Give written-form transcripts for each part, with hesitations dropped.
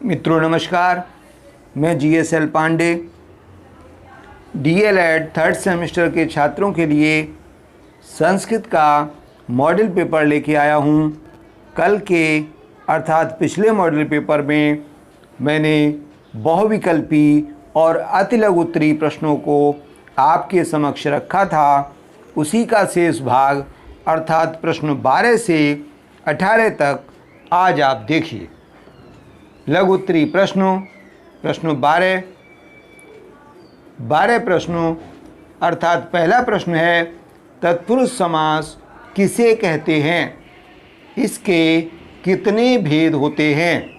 मित्रों नमस्कार, मैं GSL Pandey DLED third semester के छात्रों के लिए संस्कृत का मॉडल पेपर लेके आया हूँ। कल के अर्थात पिछले मॉडल पेपर में मैंने बहुविकल्पी और अतिलघु उत्तरीय प्रश्नों को आपके समक्ष रखा था। उसी का शेष भाग अर्थात प्रश्न 12 से 18 तक आज आप देखिए। लघु उत्तरीय प्रश्नों, प्रश्न 12 प्रश्नों अर्थात पहला प्रश्न है तत्पुरुष समास किसे कहते हैं, इसके कितने भेद होते हैं।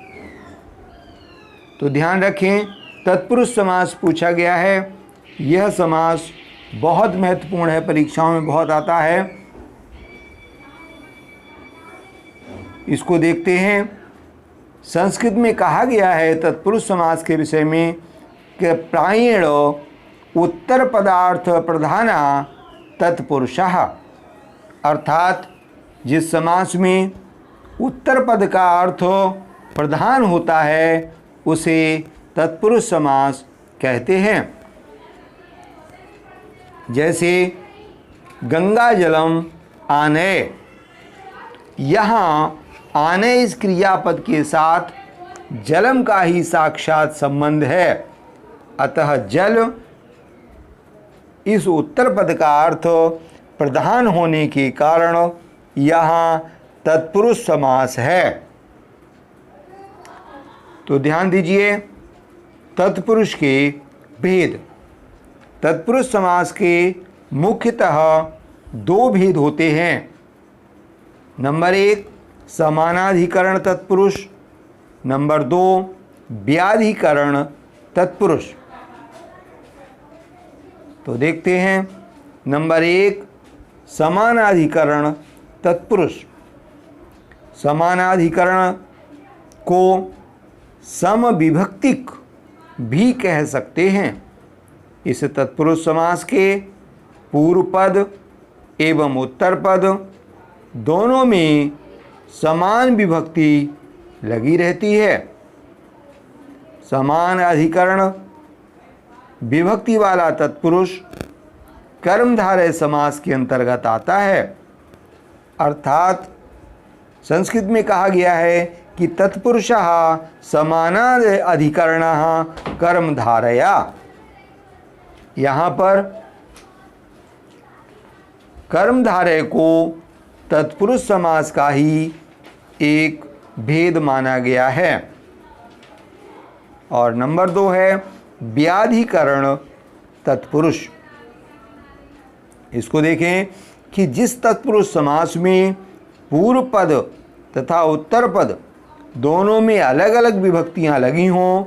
तो ध्यान रखें, तत्पुरुष समास पूछा गया है। यह समास बहुत महत्वपूर्ण है, परीक्षाओं में बहुत आता है। इसको देखते हैं। संस्कृत में कहा गया है तत्पुरुष समास के विषय में कि प्रायेण उत्तर पदार्थ प्रधाना तत्पुरुषः, अर्थात जिस समास में उत्तर पद का अर्थ प्रधान होता है उसे तत्पुरुष समास कहते हैं। जैसे गंगा जलम आनय, यहाँ आने इस क्रियापद के साथ जलम का ही साक्षात संबंध है, अतः जल इस उत्तर पद का अर्थ प्रधान होने के कारण यहाँ तत्पुरुष समास है। तो ध्यान दीजिए, तत्पुरुष के भेद। तत्पुरुष समास के मुख्यतः दो भेद होते हैं। नंबर 1 समानाधिकरण तत्पुरुष, नंबर 2 व्याधिकरण तत्पुरुष। तो देखते हैं। नंबर 1 समानाधिकरण तत्पुरुष। समानाधिकरण को समविभक्तिक भी कह सकते हैं। इस तत्पुरुष समास के पूर्व पद एवं उत्तर पद दोनों में समान विभक्ति लगी रहती है। समान अधिकरण विभक्ति वाला तत्पुरुष कर्मधारय समास के अंतर्गत आता है। अर्थात संस्कृत में कहा गया है कि तत्पुरुषः समानाधिकरणः कर्मधारया। यहाँ पर कर्मधारय को तत्पुरुष समास का ही एक भेद माना गया है। और नंबर 2 है व्याधिकरण तत्पुरुष। इसको देखें कि जिस तत्पुरुष समास में पूर्व पद तथा उत्तर पद दोनों में अलग अलग विभक्तियां लगी हों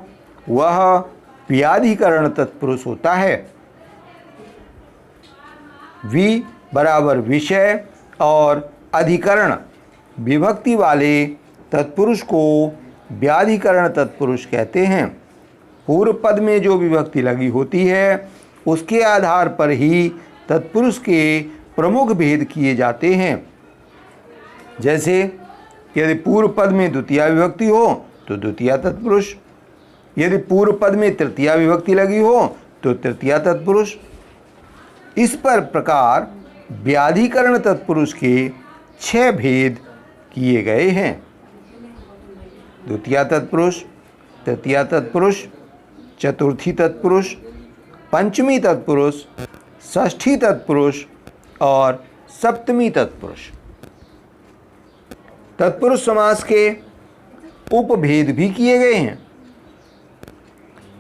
वह व्याधिकरण तत्पुरुष होता है। वि बराबर विषय और अधिकरण विभक्ति वाले तत्पुरुष को व्याधिकरण तत्पुरुष कहते हैं। पूर्व पद में जो विभक्ति लगी होती है उसके आधार पर ही तत्पुरुष के प्रमुख भेद किए जाते हैं। जैसे यदि पूर्व पद में द्वितीया विभक्ति हो तो द्वितीया तत्पुरुष, यदि पूर्व पद में तृतीया विभक्ति लगी हो तो तृतीया तत्पुरुष। इस प्रकार व्याधिकरण तत्पुरुष के 6 भेद किए गए हैं। द्वितीया तत्पुरुष, तृतीया तत्पुरुष, चतुर्थी तत्पुरुष, पंचमी तत्पुरुष, षष्ठी तत्पुरुष और सप्तमी तत्पुरुष। तत्पुरुष समास के उपभेद भी किए गए हैं।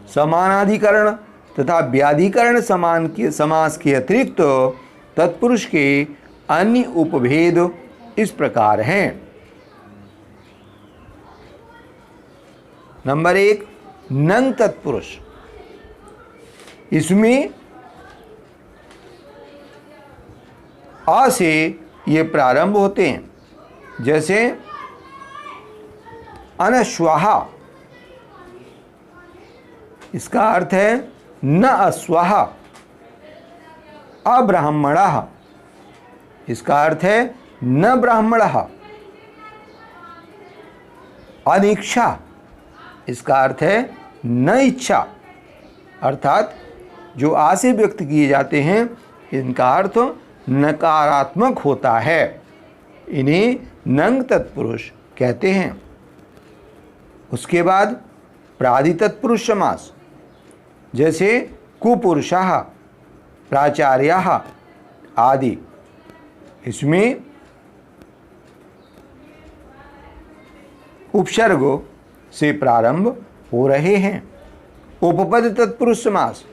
समानाधिकरण तथा व्याधिकरण समास के अतिरिक्त तत्पुरुष के अन्य उपभेद इस प्रकार हैं। नंबर 1 नंग तत्पुरुष। इसमें आ से ये प्रारंभ होते हैं। जैसे अनश्वाहा, इसका अर्थ है न अश्वाहा। अब्राह्मणः, इसका अर्थ है न ब्राह्मणः। अनिक्षा, इसका अर्थ है न इच्छा, अर्थात जो आशय व्यक्त किए जाते हैं इनका अर्थ नकारात्मक होता है। इन्हें नंग तत्पुरुष कहते हैं। उसके बाद प्रादि तत्पुरुष समास, जैसे कुपुरुषः, प्राचार्यः आदि। इसमें उपसर्ग से प्रारंभ हो रहे हैं। उपपद तत्पुरुष समास,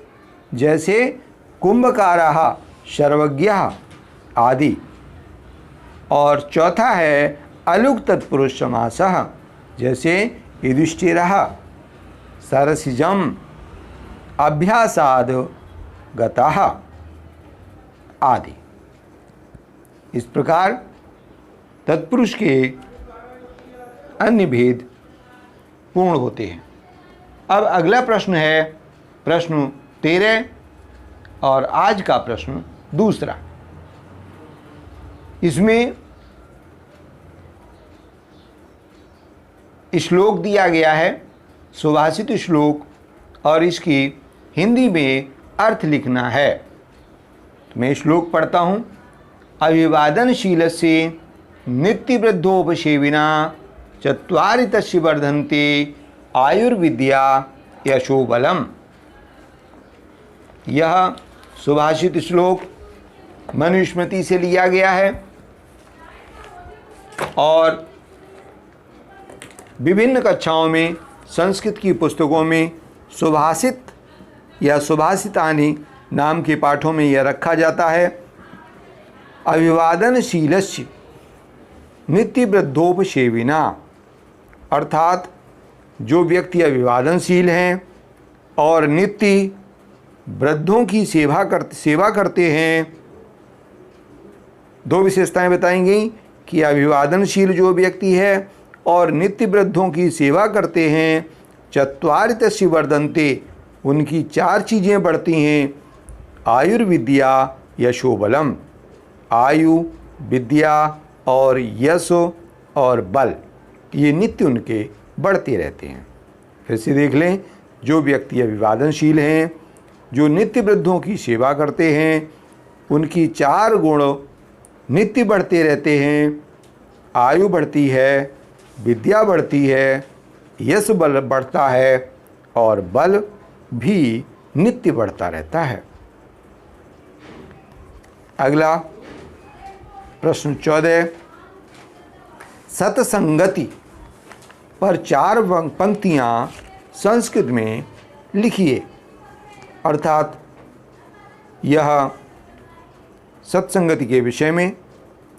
जैसे कुंभकारः, सर्वज्ञः आदि। और चौथा है अलुक तत्पुरुष समासः, जैसे युधिष्ठिरः, सरसिजम, अभ्यासाद गतः आदि। इस प्रकार तत्पुरुष के अन्य भेद पूर्ण होते हैं। अब अगला प्रश्न है प्रश्न 13 और आज का प्रश्न दूसरा। इसमें श्लोक दिया गया है, सुभाषित श्लोक, और इसकी हिंदी में अर्थ लिखना है। तो मैं श्लोक पढ़ता हूँ। अभिवादनशीलस्य नित्यवृद्धोपसेविना चत्वारि तस्य वर्धन्ते आयुर्विद्या यशोबलम। यह सुभाषित श्लोक मनुस्मृति से लिया गया है और विभिन्न कक्षाओं में संस्कृत की पुस्तकों में सुभाषित या सुभाषितानि नाम के पाठों में यह रखा जाता है। अभिवादनशीलस्य नित्यवृद्धोपसेविना, अर्थात जो व्यक्ति अभिवादनशील हैं और नित्य वृद्धों की सेवा करते हैं। दो विशेषताएं बताएंगी कि अभिवादनशील जो व्यक्ति है और नित्य वृद्धों की सेवा करते हैं, चत्वारि तस्य वर्धन्ते, उनकी 4 चीज़ें बढ़ती हैं। आयुर्विद्या यशोबलम, आयु, विद्या और यश और बल, ये नित्य उनके बढ़ते रहते हैं। फिर से देख लें, जो व्यक्ति अभिवादनशील हैं, जो नित्य वृद्धों की सेवा करते हैं, उनकी 4 गुण नित्य बढ़ते रहते हैं। आयु बढ़ती है, विद्या बढ़ती है, यश बल बढ़ता है और बल भी नित्य बढ़ता रहता है। अगला प्रश्न 14, सत्संगति पर 4 पंक्तियाँ संस्कृत में लिखिए। अर्थात यह सत्संगति के विषय में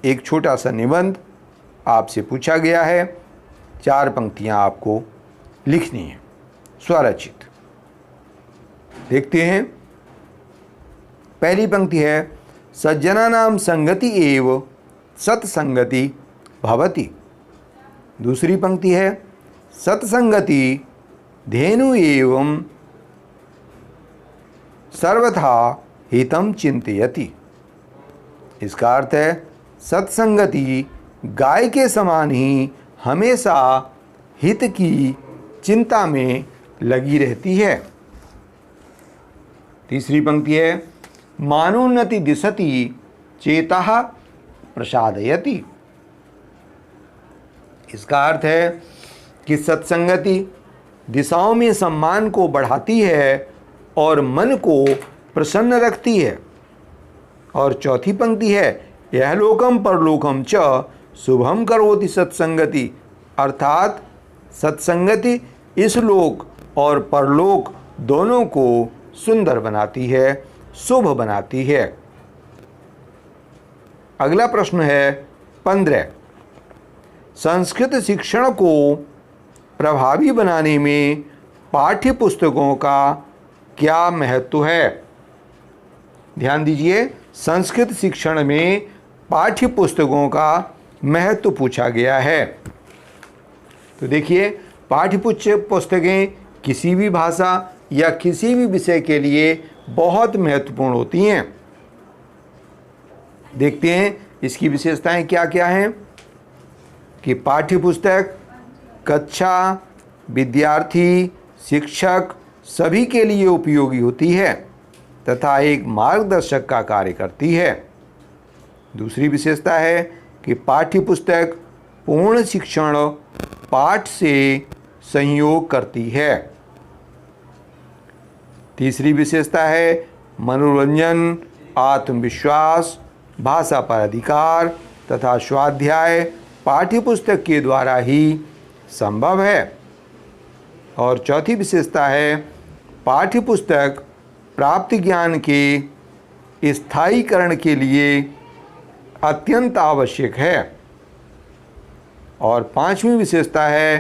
एक छोटा सा निबंध आपसे पूछा गया है। 4 पंक्तियाँ आपको लिखनी है, स्वरचित। देखते हैं। पहली पंक्ति है, सज्जनानां संगति एव सत्संगति भवति। दूसरी पंक्ति है, सत्संगति धेनु एवं सर्वथा हितं चिंतयति। इसका अर्थ है सत्संगति गाय के समान ही हमेशा हित की चिंता में लगी रहती है। तीसरी पंक्ति है, मानोन्नति दिशति चेतः प्रसादयति। इसका अर्थ है कि सत्संगति दिशाओं में सम्मान को बढ़ाती है और मन को प्रसन्न रखती है। और चौथी पंक्ति है, यह लोकम परलोकम च शुभम करोति सत्संगति। अर्थात सत्संगति इस लोक और परलोक दोनों को सुंदर बनाती है, शुभ बनाती है। अगला प्रश्न है 15, संस्कृत शिक्षण को प्रभावी बनाने में पाठ्य पुस्तकों का क्या महत्व है? ध्यान दीजिए, संस्कृत शिक्षण में पाठ्य पुस्तकों का महत्व पूछा गया है। तो देखिए, पाठ्य पुस्तकें किसी भी भाषा या किसी भी विषय के लिए बहुत महत्वपूर्ण होती हैं। देखते हैं इसकी विशेषताएं क्या क्या हैं। कि पाठ्य पुस्तक कक्षा विद्यार्थी, शिक्षक सभी के लिए उपयोगी होती है तथा एक मार्गदर्शक का कार्य करती है। दूसरी विशेषता है कि पाठ्यपुस्तक पूर्ण शिक्षण पाठ से संयोग करती है। तीसरी विशेषता है मनोरंजन, आत्मविश्वास, भाषा पर अधिकार तथा स्वाध्याय पाठ्यपुस्तक के द्वारा ही संभव है। और चौथी विशेषता है पाठ्यपुस्तक प्राप्त ज्ञान के स्थायीकरण के लिए अत्यंत आवश्यक है। और पांचवी विशेषता है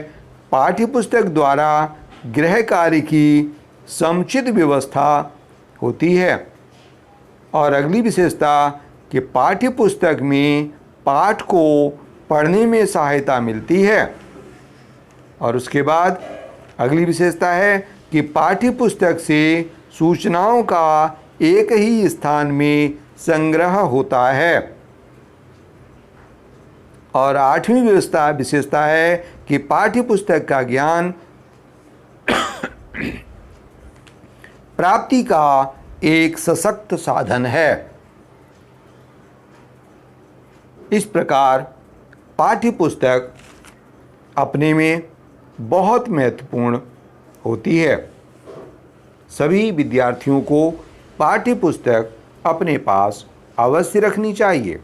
पाठ्यपुस्तक द्वारा गृह कार्य की समुचित व्यवस्था होती है। और अगली विशेषता कि पाठ्यपुस्तक में पाठ को पढ़ने में सहायता मिलती है। और उसके बाद अगली विशेषता है कि पाठ्यपुस्तक से सूचनाओं का एक ही स्थान में संग्रह होता है। और आठवीं विशेषता है कि पाठ्यपुस्तक का ज्ञान प्राप्ति का एक सशक्त साधन है। इस प्रकार पाठ्यपुस्तक अपने में बहुत महत्वपूर्ण होती है। सभी विद्यार्थियों को पाठ्यपुस्तक अपने पास अवश्य रखनी चाहिए।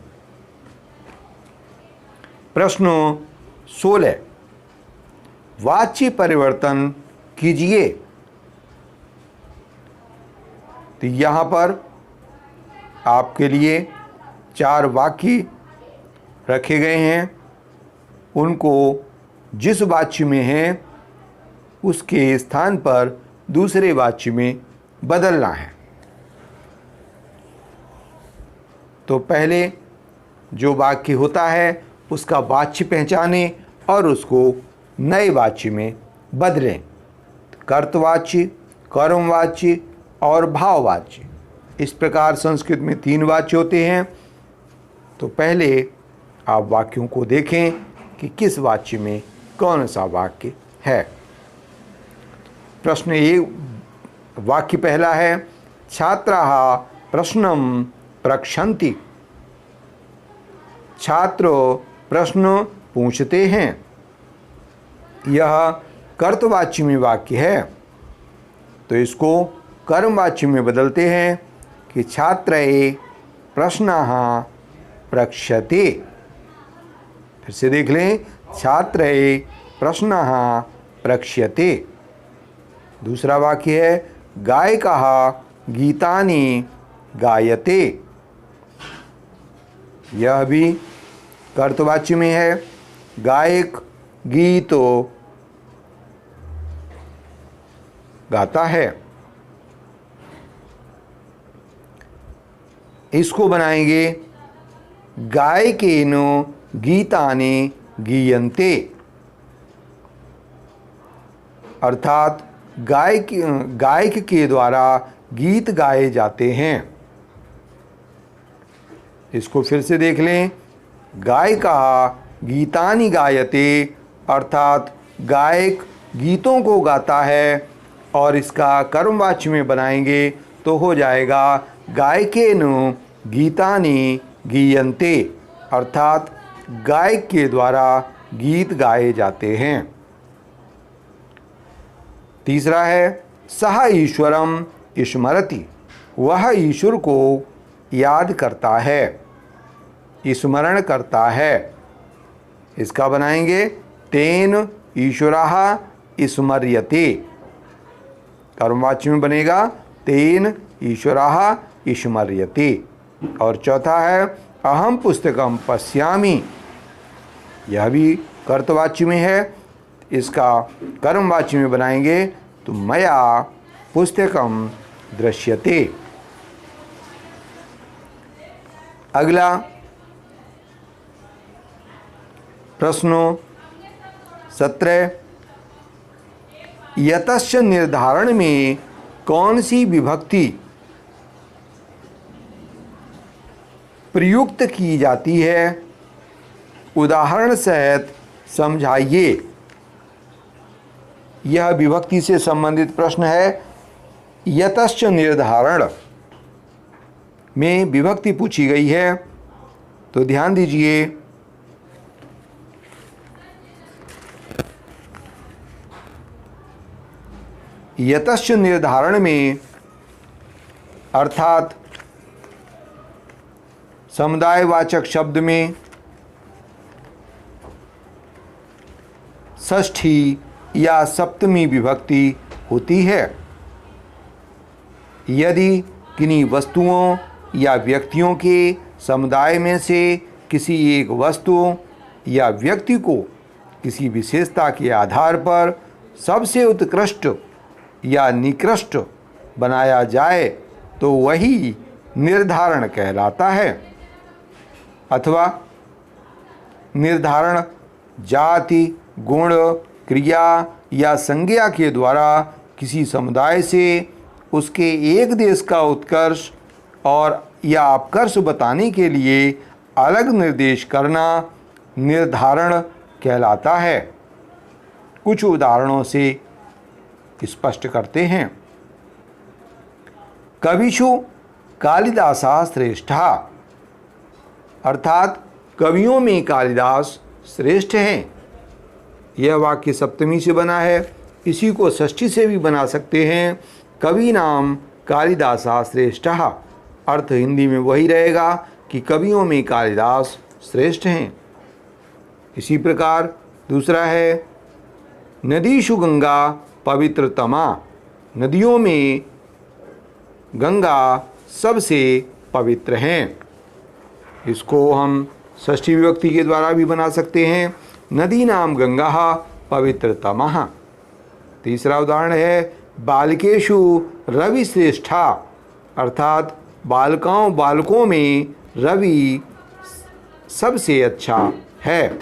प्रश्न 16 वाच्य परिवर्तन कीजिए। तो यहाँ पर आपके लिए 4 वाक्य रखे गए हैं। उनको जिस वाच्य में है उसके स्थान पर दूसरे वाच्य में बदलना है। तो पहले जो वाक्य होता है उसका वाच्य पहचानें और उसको नए वाच्य में बदलें। कर्तवाच्य, कर्मवाच्य और भाववाच्य, इस प्रकार संस्कृत में 3 वाच्य होते हैं। तो पहले आप वाक्यों को देखें कि किस वाच्य में कौन सा वाक्य है। प्रश्न 1 वाक्य पहला है छात्राः प्रश्नं प्रक्षन्ति। छात्र प्रश्न पूछते हैं। यह कर्तवाच्य में वाक्य है तो इसको कर्मवाच्य में बदलते हैं कि छात्रैः प्रश्नाः प्रक्षते। फिर से देख लें, छात्रैः प्रश्नाः प्रक्ष्यते। दूसरा वाक्य है गायकः गीतानि गायते। यह भी कर्तवाच्य में है। गायक गीत गाता है। इसको बनाएंगे गायकेन गीतानि गीयन्ते, अर्थात गायक के द्वारा गीत गाए जाते हैं। इसको फिर से देख लें, गायकः गीतानि गायते, अर्थात गायक गीतों को गाता है। और इसका कर्मवाच्य में बनाएंगे तो हो जाएगा गायकेन गीतानि गीयन्ते, अर्थात गायक के द्वारा गीत गाए जाते हैं। तीसरा है सः ईश्वरं स्मरति। वह ईश्वर को याद करता है, स्मरण करता है। इसका बनाएंगे तेन ईश्वरः स्मर्यते। कर्मवाच्य में बनेगा तेन ईश्वरः स्मर्यते। और चौथा है अहम पुस्तकं पश्यामि। यह भी कर्तवाच्य में है। इसका कर्मवाच्य में बनाएंगे तो मया पुस्तकं दृश्यते। अगला प्रश्न 17 यतस्य निर्धारण में कौन सी विभक्ति प्रयुक्त की जाती है, उदाहरण सहित समझाइए। यह विभक्ति से संबंधित प्रश्न है। यतश्च निर्धारण में विभक्ति पूछी गई है, तो ध्यान दीजिए। यतश्च निर्धारण में अर्थात समुदायवाचक शब्द में षष्ठी या सप्तमी विभक्ति होती है। यदि किन्हीं वस्तुओं या व्यक्तियों के समुदाय में से किसी एक वस्तु या व्यक्ति को किसी विशेषता के आधार पर सबसे उत्कृष्ट या निकृष्ट बनाया जाए तो वही निर्धारण कहलाता है। अथवा निर्धारण जाति, गुण, क्रिया या संज्ञा के द्वारा किसी समुदाय से उसके एक देश का उत्कर्ष और या अपकर्ष बताने के लिए अलग निर्देश करना निर्धारण कहलाता है। कुछ उदाहरणों से स्पष्ट करते हैं। कविषु कालिदासः श्रेष्ठः, अर्थात कवियों में कालिदास श्रेष्ठ हैं। यह वाक्य सप्तमी से बना है, इसी को षष्ठी से भी बना सकते हैं। कवि नाम कालिदासः श्रेष्ठः, अर्थ हिंदी में वही रहेगा कि कवियों में कालिदास श्रेष्ठ हैं। इसी प्रकार दूसरा है नदीषु गंगा पवित्रतमा, नदियों में गंगा सबसे पवित्र हैं। इसको हम षष्ठी विभक्ति के द्वारा भी बना सकते हैं। नदी नाम गंगा पवित्रतमः। तीसरा उदाहरण है बालकेषु रवि श्रेष्ठा, अर्थात बालकों में रवि सबसे अच्छा है।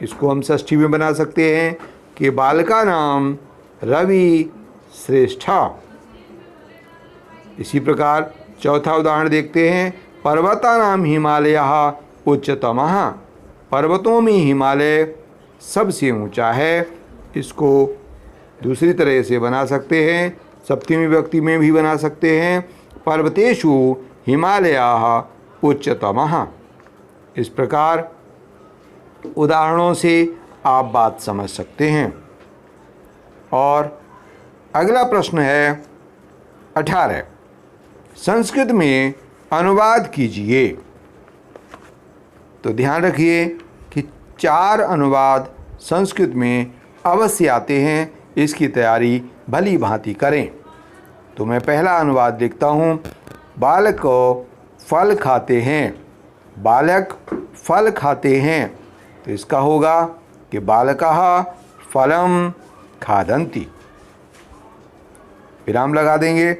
इसको हम षष्ठी में बना सकते हैं कि बालका नाम रवि श्रेष्ठा। इसी प्रकार चौथा उदाहरण देखते हैं पर्वता नाम हिमालयः उच्चतमः, पर्वतों में हिमालय सबसे ऊंचा है। इसको दूसरी तरह से बना सकते हैं, सप्तमी विभक्ति में भी बना सकते हैं पर्वतेषु हिमालयः उच्चतमः। इस प्रकार उदाहरणों से आप बात समझ सकते हैं। और अगला प्रश्न है 18, संस्कृत में अनुवाद कीजिए। तो ध्यान रखिए कि 4 अनुवाद संस्कृत में अवश्य आते हैं, इसकी तैयारी भली भांति करें। तो मैं पहला अनुवाद लिखता हूँ। बालक फल खाते हैं, बालक फल खाते हैं, तो इसका होगा कि बालकः फलं खादन्ति, विराम लगा देंगे।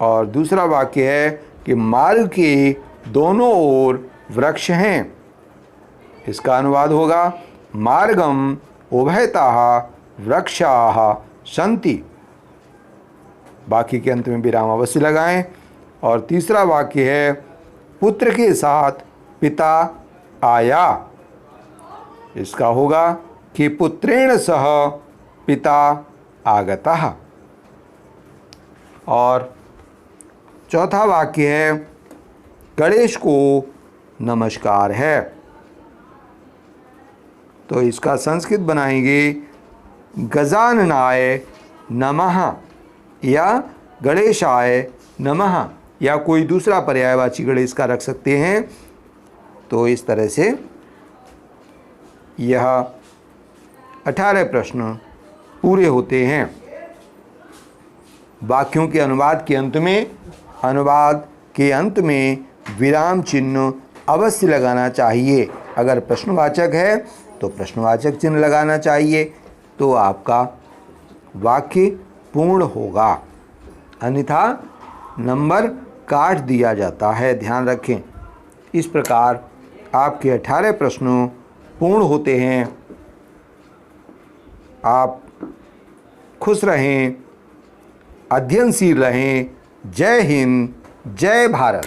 और दूसरा वाक्य है कि मार्ग के दोनों ओर वृक्ष हैं, इसका अनुवाद होगा मार्गम उभयतः वृक्षाः सन्ति, बाकी के अंत में विराम अवश्य लगाएं। और तीसरा वाक्य है पुत्र के साथ पिता आया, इसका होगा कि पुत्रेण सह पिता आगतः। और चौथा वाक्य है गणेश को नमस्कार है, तो इसका संस्कृत बनाएंगे गजाननाय नमः या गणेशाय नमः, या कोई दूसरा पर्यायवाची गणेश का रख सकते हैं। तो इस तरह से यह 18 प्रश्न पूरे होते हैं। वाक्यों के अनुवाद के अंत में विराम चिन्ह अवश्य लगाना चाहिए। अगर प्रश्नवाचक है तो प्रश्नवाचक चिन्ह लगाना चाहिए, तो आपका वाक्य पूर्ण होगा, अन्यथा नंबर काट दिया जाता है, ध्यान रखें। इस प्रकार आपके 18 प्रश्न पूर्ण होते हैं। आप खुश रहें, अध्ययनशील रहें। जय हिंद, जय भारत।